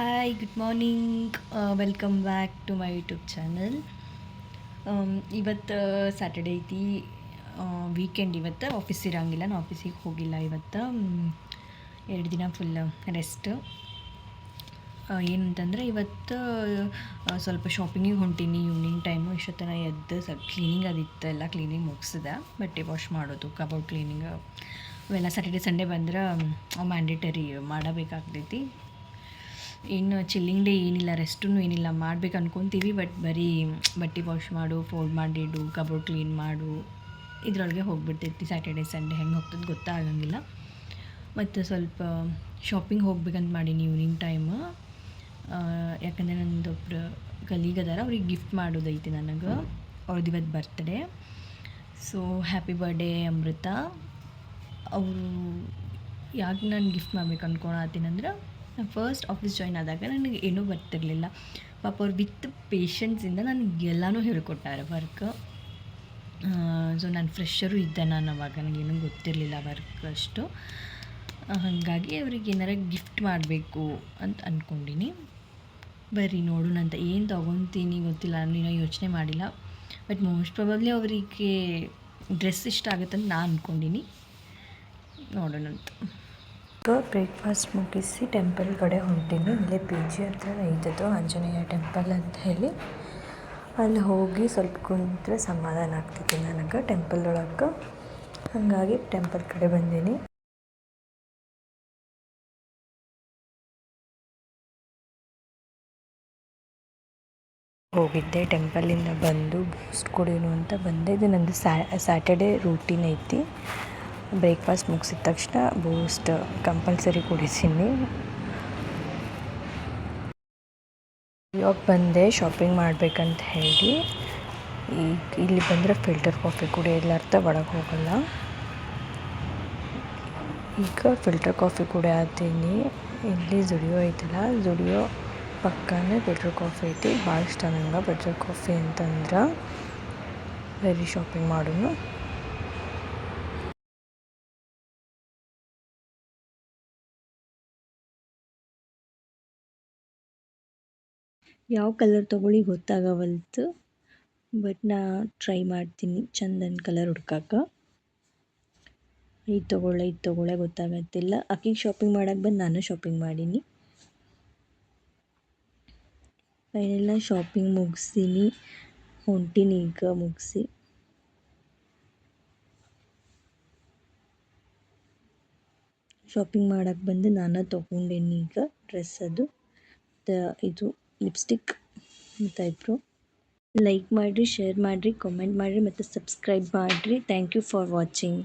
Hi good morning welcome back to my YouTube channel. ಇವತ್ತು Saturday ಐತಿ, weekend. ಇವತ್ತು office ಇರೋಂಗಿಲ್ಲ, ನಾನು ಆಫೀಸಿಗೆ ಹೋಗಿಲ್ಲ ಇವತ್ತು. 2 ದಿನ ಫುಲ್ ರೆಸ್ಟ್. ಏನಂತಂದರೆ ಇವತ್ತು ಸ್ವಲ್ಪ ಶಾಪಿಂಗಿಗೆ ಹೊಂಟೀನಿ ಈವ್ನಿಂಗ್ ಟೈಮು. ಇಷ್ಟೊತ್ತನ ಎದ್ದು ಸ್ವಲ್ಪ ಕ್ಲೀನಿಂಗ್ ಅದಿತ್ತು, ಎಲ್ಲ ಕ್ಲೀನಿಂಗ್ ಮುಗಿಸಿದೆ. ಬಟ್ಟೆ ವಾಶ್ ಮಾಡೋದು, ಕಬೋರ್ಡ್ ಕ್ಲೀನಿಂಗ್ ಅವೆಲ್ಲ ಸ್ಯಾಟರ್ಡೇ ಸಂಡೇ ಬಂದ್ರೆ ಮ್ಯಾಂಡೇಟರಿ ಮಾಡಬೇಕಾಗ್ತೈತಿ. ಇನ್ನು ಚಿಲ್ಲಿಂಗ್ ಡೇ ಏನಿಲ್ಲ, ರೆಸ್ಟೂ ಏನಿಲ್ಲ, ಮಾಡ್ಬೇಕು ಅನ್ಕೊತೀವಿ. ಬಟ್ ಬರೀ ಬಟ್ಟೆ ವಾಶ್ ಮಾಡು, ಫೋಲ್ಡ್ ಮಾಡಿಡು, ಕಬೋರ್ಡ್ ಕ್ಲೀನ್ ಮಾಡು, ಇದರೊಳಗೆ ಹೋಗ್ಬಿಡ್ತೈತಿ. ಸ್ಯಾಟರ್ಡೇ ಸಂಡೇ ಹೆಂಗೆ ಹೋಗ್ತದೆ ಗೊತ್ತಾಗಂಗಿಲ್ಲ. ಮತ್ತು ಸ್ವಲ್ಪ ಶಾಪಿಂಗ್ ಹೋಗ್ಬೇಕಂತ ಮಾಡೀನಿ ಈವ್ನಿಂಗ್ ಟೈಮು. ಯಾಕಂದರೆ ನಂದೊಬ್ರು ಕಲೀಗ್ ಅದಾರ, ಅವ್ರಿಗೆ ಗಿಫ್ಟ್ ಮಾಡೋದೈತಿ ನನಗೆ. ಅವ್ರದ್ದು ಇವತ್ತು ಬರ್ತ್ಡೇ. ಸೊ ಹ್ಯಾಪಿ ಬರ್ಡೇ ಅಮೃತ. ಅವರು ಯಾಕೆ ನಾನು ಗಿಫ್ಟ್ ಮಾಡ್ಬೇಕು ಅಂದ್ಕೊಳತ್ತೀನಂದ್ರೆ, ಫಸ್ಟ್ ಆಫೀಸ್ ಜಾಯ್ನ್ ಆದಾಗ ನನಗೆ ಏನೂ ಬರ್ತಿರಲಿಲ್ಲ. ಪಾಪ ಅವ್ರು ವಿತ್ ಪೇಷನ್ಸಿಂದ ನನಗೆ ಎಲ್ಲನೂ ಹೇಳ್ಕೊಟ್ಟಾರೆ ವರ್ಕ್. ಸೊ ನಾನು ಫ್ರೆಶರು ಇದ್ದೆ, ನಾನು ಅವಾಗ ನನಗೇನೂ ಗೊತ್ತಿರಲಿಲ್ಲ ವರ್ಕ್ ಅಷ್ಟು. ಹಾಗಾಗಿ ಅವ್ರಿಗೆ ಏನಾರ ಗಿಫ್ಟ್ ಮಾಡಬೇಕು ಅಂತ ಅಂದ್ಕೊಂಡೀನಿ. ಬರ್ರಿ ನೋಡೋಣ ಅಂತ. ಏನು ತೊಗೊತೀನಿ ಗೊತ್ತಿಲ್ಲ, ನಾನು ಯೋಚನೆ ಮಾಡಿಲ್ಲ. ಬಟ್ ಮೋಸ್ಟ್ ಪ್ರಾಬಬ್ಲಿ ಅವರಿಗೆ ಡ್ರೆಸ್ ಇಷ್ಟ ಆಗುತ್ತಂತ ನಾನು ಅಂದ್ಕೊಂಡೀನಿ. ನೋಡೋಣ ಅಂತ. ಬ್ರೇಕ್ಫಾಸ್ಟ್ ಮುಗಿಸಿ ಟೆಂಪಲ್ ಕಡೆ ಹೊಂಟೀನಿ. ಇಲ್ಲೇ ಪಿ ಜಿ ಹತ್ರ ಐತದು ಆಂಜನೇಯ ಟೆಂಪಲ್ ಅಂತ ಹೇಳಿ. ಅಲ್ಲಿ ಹೋಗಿ ಸ್ವಲ್ಪ ಕುಂತ್ರೆ ಸಮಾಧಾನ ಆಗ್ತೈತಿ ನನಗೆ ಟೆಂಪಲ್ ಒಳಗೆ. ಹಾಗಾಗಿ ಟೆಂಪಲ್ ಕಡೆ ಬಂದೀನಿ. ಹೋಗಿದ್ದೆ, ಟೆಂಪಲಿಂದ ಬಂದು ಬೂಸ್ಟ್ ಕುಡಿಯೋನು ಅಂತ ಬಂದೆ. ಇದು ನಂದು ಸ್ಯಾಟರ್ಡೇ ರೂಟೀನ್ ಐತಿ. ಬ್ರೇಕ್ಫಾಸ್ಟ್ ಮುಗಿಸಿದ ತಕ್ಷಣ ಬೂಸ್ಟ್ ಕಂಪಲ್ಸರಿ ಕುಡಿತೀನಿ. ಇವಾಗ ಬಂದೆ ಶಾಪಿಂಗ್ ಮಾಡಬೇಕಂತ ಹೇಳಿ. ಈಗ ಇಲ್ಲಿ ಬಂದರೆ ಫಿಲ್ಟರ್ ಕಾಫಿ ಕುಡಿಯಲಾರ್ದ ಒಳಗೆ ಹೋಗಲ್ಲ. ಈಗ ಫಿಲ್ಟರ್ ಕಾಫಿ ಕುಡಿಯತ್ತೀನಿ. ಇಲ್ಲಿ ಜುಡಿಯೋ ಐತಲ್ಲ, ಜುಡಿಯೋ ಪಕ್ಕನೇ ಫಿಲ್ಟರ್ ಕಾಫಿ ಐತಿ. ಭಾಳ ಇಷ್ಟ ನಂಗೆ ಫಿಲ್ಟರ್ ಕಾಫಿ ಅಂತಂದ್ರೆ. ವೆರಿ ಶಾಪಿಂಗ್ ಮಾಡೋನು. ಯಾವ ಕಲರ್ ತೊಗೊಳ್ಳಿ ಗೊತ್ತಾಗವಲ್ತು. ಬಟ್ ನಾ ಟ್ರೈ ಮಾಡ್ತೀನಿ ಚಂದನ್ ಕಲರ್ ಹುಡ್ಕಕ್ಕೆ. ಇದು ತೊಗೊಳ್ಳೆ ಗೊತ್ತಾಗತ್ತಿಲ್ಲ. ಆಕಿಗೆ ಶಾಪಿಂಗ್ ಮಾಡೋಕ್ಕೆ ಬಂದು ನಾನು ಶಾಪಿಂಗ್ ಮಾಡೀನಿ. ಫೈನಲ್ ಶಾಪಿಂಗ್ ಮುಗಿಸೀನಿ, ಹೊಂಟೀನಿ ಈಗ ಮುಗಿಸಿ. ಶಾಪಿಂಗ್ ಮಾಡೋಕ್ಕೆ ಬಂದು ನಾನು ತೊಗೊಂಡೇನಿ ಈಗ ಡ್ರೆಸ್. ಅದು ಇದು ಲಿಪ್ಸ್ಟಿಕ್ ಮತ್ತು ಐಬ್ರೋ. ಲೈಕ್ ಮಾಡಿರಿ, ಶೇರ್ ಮಾಡಿರಿ, ಕಾಮೆಂಟ್ ಮಾಡಿರಿ ಮತ್ತು ಸಬ್ಸ್ಕ್ರೈಬ್ ಮಾಡಿರಿ. Thank you for watching.